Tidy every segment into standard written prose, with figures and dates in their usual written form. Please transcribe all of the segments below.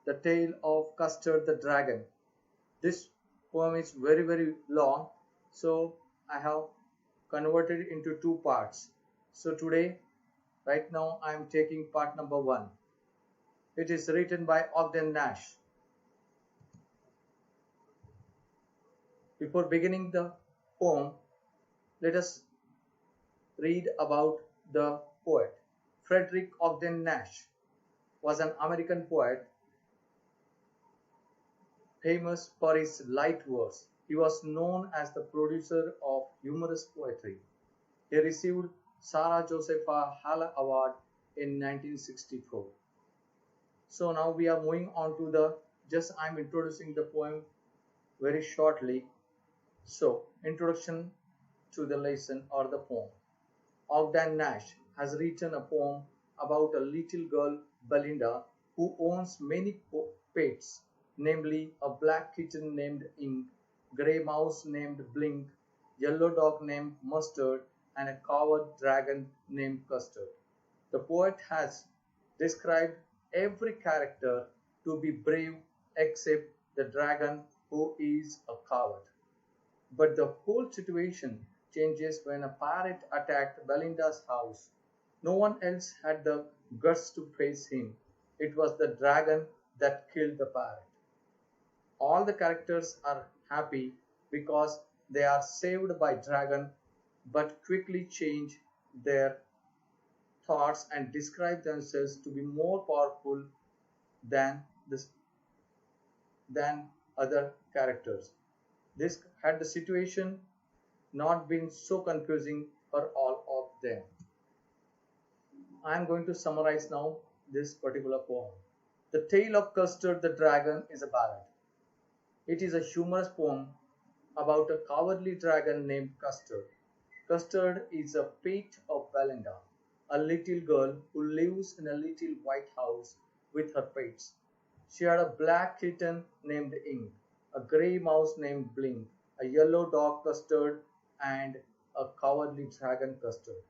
The Tale of Custard the Dragon. This poem is very long, so I have converted it into two parts. So today, right now, I am taking part number one. It is written by Ogden Nash. Before beginning the poem, let us read about the poet. Frederick Ogden Nash was an American poet famous for his light verse. He was known as the producer of humorous poetry. He received Sarah Josepha Hall Award in 1964. So now we are moving on to I'm introducing the poem very shortly. So, introduction to the lesson or the poem. Ogden Nash has written a poem about a little girl, Belinda, who owns many pets, namely a black kitten named Ink, grey mouse named Blink, yellow dog named Mustard, and a covered dragon named Custard. The poet has described every character to be brave except the dragon, who is a coward. But the whole situation changes when a pirate attacked Belinda's house. No one else had the guts to face him. It was the dragon that killed the pirate. All the characters are happy because they are saved by dragon, but quickly change their thoughts and describe themselves to be more powerful than other characters. This had the situation not been so confusing for all of them. I am going to summarize now this particular poem. The Tale of Custard the Dragon is a ballad. It is a humorous poem about a cowardly dragon named Custard. Custard is a pet of Belinda, a little girl who lives in a little white house with her pets. She had a black kitten named Ink, a grey mouse named Blink, a yellow dog Custard, and a cowardly dragon Custard.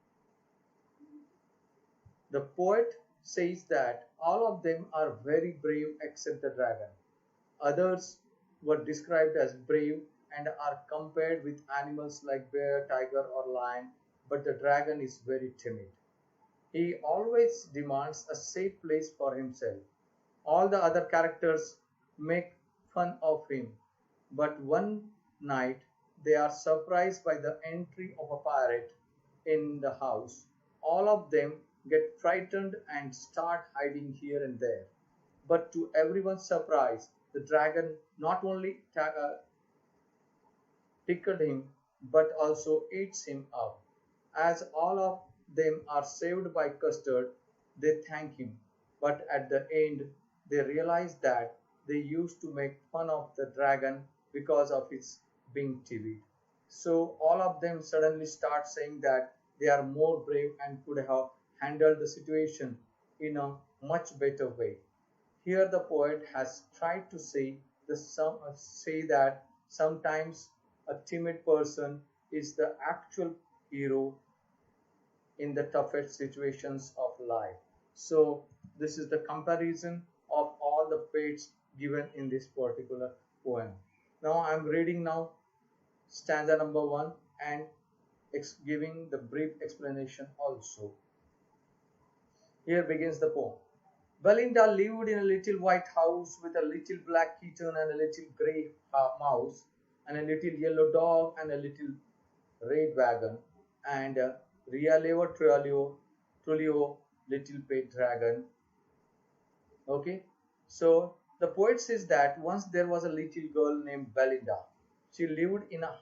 The poet says that all of them are very brave except the dragon. Others were described as brave and are compared with animals like bear, tiger, or lion, but the dragon is very timid. He always demands a safe place for himself. All the other characters make fun of him, but one night they are surprised by the entry of a pirate in the house. All of them get frightened and start hiding here and there. But to everyone's surprise, the dragon not only tickled him but also eats him up. As all of them are saved by Custard, they thank him, but at the end they realize that they used to make fun of the dragon because of its being timid. So all of them suddenly start saying that they are more brave and could have handled the situation in a much better way. Here the poet has tried to say that sometimes a timid person is the actual hero in the toughest situations of life. So this is the comparison of all the pets given in this particular poem. Now I am reading now stanza number 1 and giving the brief explanation also. Here begins the poem. Belinda lived in a little white house with a little black kitten and a little grey mouse and a little yellow dog and a little red wagon and a Rialevo Trulio little pet dragon. Okay, so the poet says that once there was a little girl named Belinda. She lived in a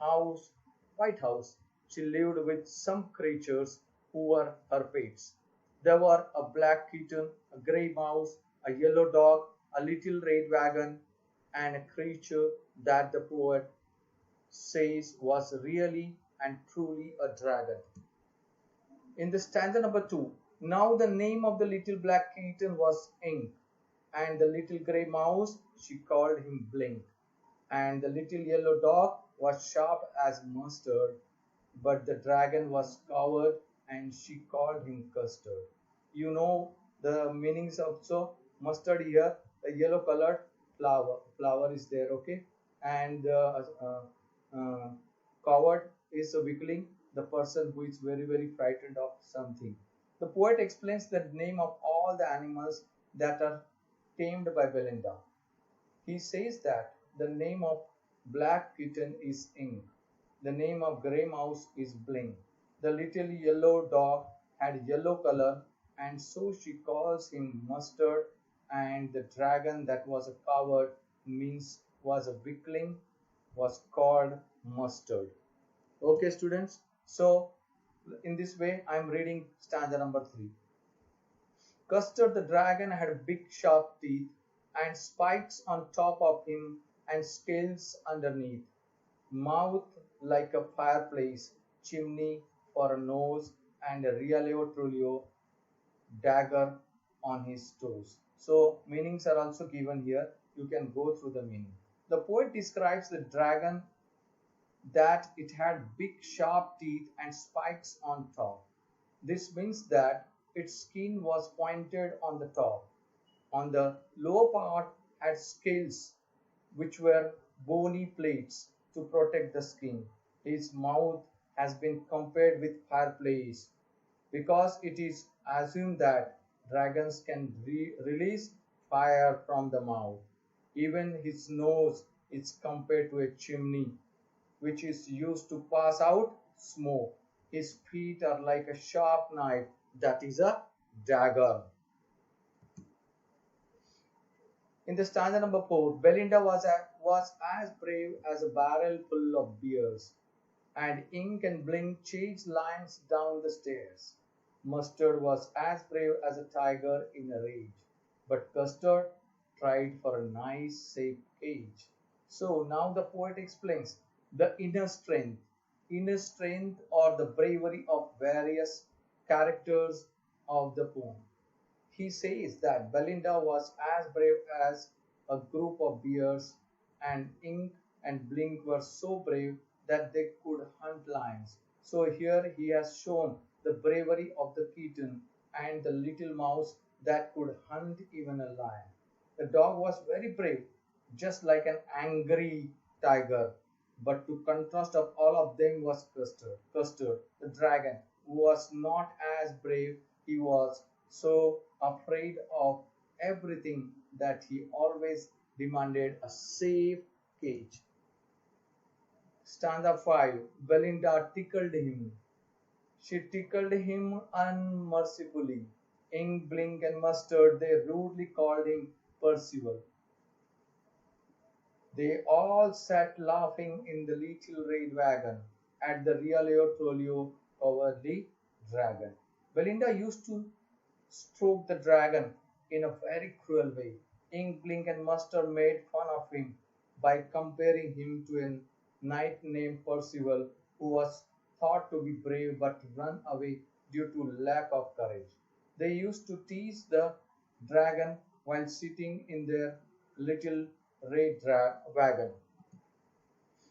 white house. She lived with some creatures who were her pets. There were a black kitten, a grey mouse, a yellow dog, a little red wagon, and a creature that the poet says was really and truly a dragon. In the stanza number 2, now the name of the little black kitten was Ink, and the little grey mouse, she called him Blink, and the little yellow dog was sharp as mustard, but the dragon was coward and she called him Custard. You know the meanings also. Mustard here a yellow colored flower is there, okay, and uh, coward is a weakling, the person who is very very frightened of something. The poet explains the name of all the animals that are tamed by Belinda. He says that the name of black kitten is Ink, the name of grey mouse is Blink. The little yellow dog had yellow color, and so she calls him Mustard, and the dragon that was a coward means was a weakling was called Mustard. Okay, students. So in this way, I am reading stanza number 3. Custard the dragon had big sharp teeth, and spikes on top of him, and scales underneath, mouth like a fireplace chimney for a nose, and a Rialeo Trulio dagger on his toes. So meanings are also given here. You can go through the meaning. The poet describes the dragon that it had big sharp teeth and spikes on top. This means that its skin was pointed on the top. On the lower part had scales which were bony plates to protect the skin. His mouth has been compared with fireplace because it is assumed that dragons can release fire from the mouth. Even his nose is compared to a chimney which is used to pass out smoke. His feet are like a sharp knife, that is a dagger. In the stanza number 4, Belinda was as brave as a barrel full of beers, and Ink and Blink chased lions down the stairs. Mustard was as brave as a tiger in a rage, but Custard tried for a nice, safe cage. So now the poet explains the inner strength or the bravery of various characters of the poem. He says that Belinda was as brave as a group of bears, and Ink and Blink were so brave that they could hunt lions. So here he has shown the bravery of the kitten and the little mouse that could hunt even a lion. The dog was very brave, just like an angry tiger. But to contrast of all of them was Custard. Custard, the dragon, who was not as brave. He was so afraid of everything that he always demanded a safe cage. Stanza 5. Belinda tickled him. She tickled him unmercifully. Ink, Blink, and Mustard, they rudely called him Percival. They all sat laughing in the little red wagon at the Rialeo Trolio cowardly dragon. Belinda used to stroke the dragon in a very cruel way. Ink, Blink, and Mustard made fun of him by comparing him to a knight named Percival, who was thought to be brave but run away due to lack of courage. They used to tease the dragon while sitting in their little red wagon.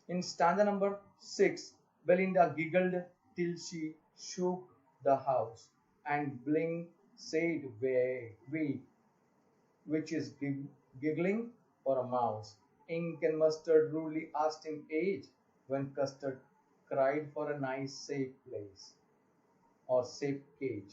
In stanza number 6, Belinda giggled till she shook the house, and Blink said we, which is giggling for a mouse. Ink and Mustard rudely asked him age, when Custard cried for a nice safe place or safe cage.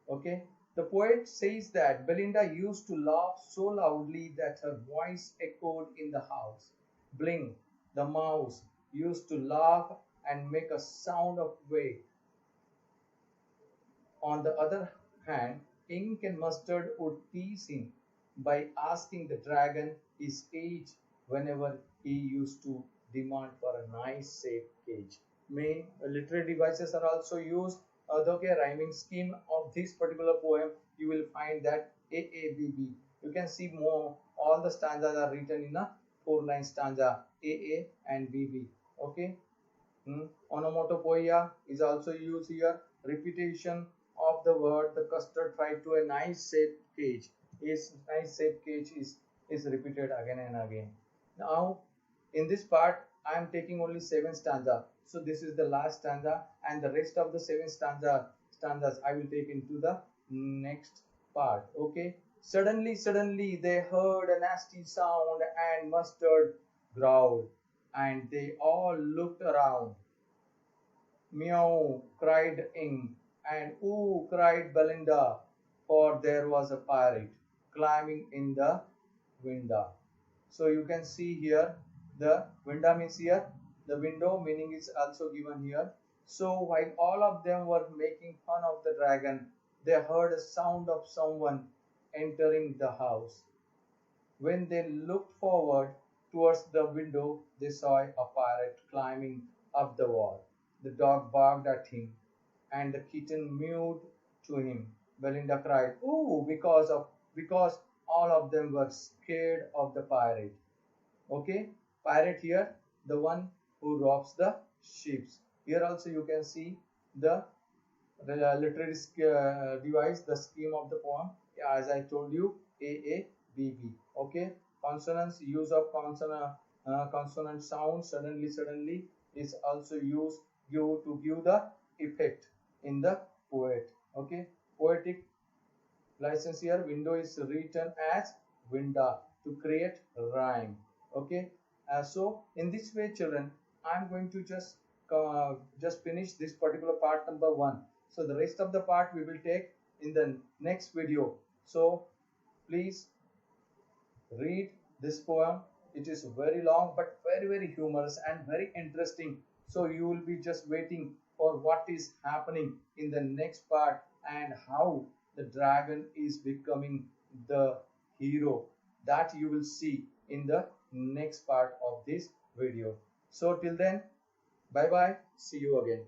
Okay, the poet says that Belinda used to laugh so loudly that her voice echoed in the house. Blink, the mouse, used to laugh and make a sound of wake. On the other hand, Ink and Mustard would tease him by asking the dragon his age whenever he used to demand for a nice safe cage. May literary devices are also used. The rhyming scheme of this particular poem, you will find that AABB. You can see more. All the stanzas are written in a 4-line stanza, AA and BB. Okay. Onomatopoeia is also used here. Repetition of the word the Custard tried to a nice safe cage. Is nice safe cage is repeated again and again. Now in this part I am taking only 7 stanza. So this is the last stanza, and the rest of the 7 stanzas I will take into the next part. Okay. Suddenly they heard a nasty sound and Mustard growled, and they all looked around. Meow, cried Ing, and ooh, cried Belinda, for there was a pirate climbing in the window. So you can see here the window means here the window meaning is also given here. So while all of them were making fun of the dragon, they heard a sound of someone entering the house. When they looked forward towards the window, they saw a pirate climbing up the wall. The dog barked at him, and the kitten mewed to him. Belinda cried, "Ooh!" because all of them were scared of the pirate. Okay, pirate here, the one who robs the ships. Here also you can see the literary device, the scheme of the poem. As I told you, AABB. Okay, consonants, use of consonant sound. Suddenly is also used to give the effect in the poet. Okay, poetic license here. Window is written as winda to create rhyme. Okay, so in this way, children, I'm going to just finish this particular part number one. So the rest of the part we will take in the next video. So please read this poem. It is very long but very humorous and very interesting. So you will be just waiting for what is happening in the next part and how the dragon is becoming the hero. That you will see in the next part of this video. So till then, bye bye. See you again.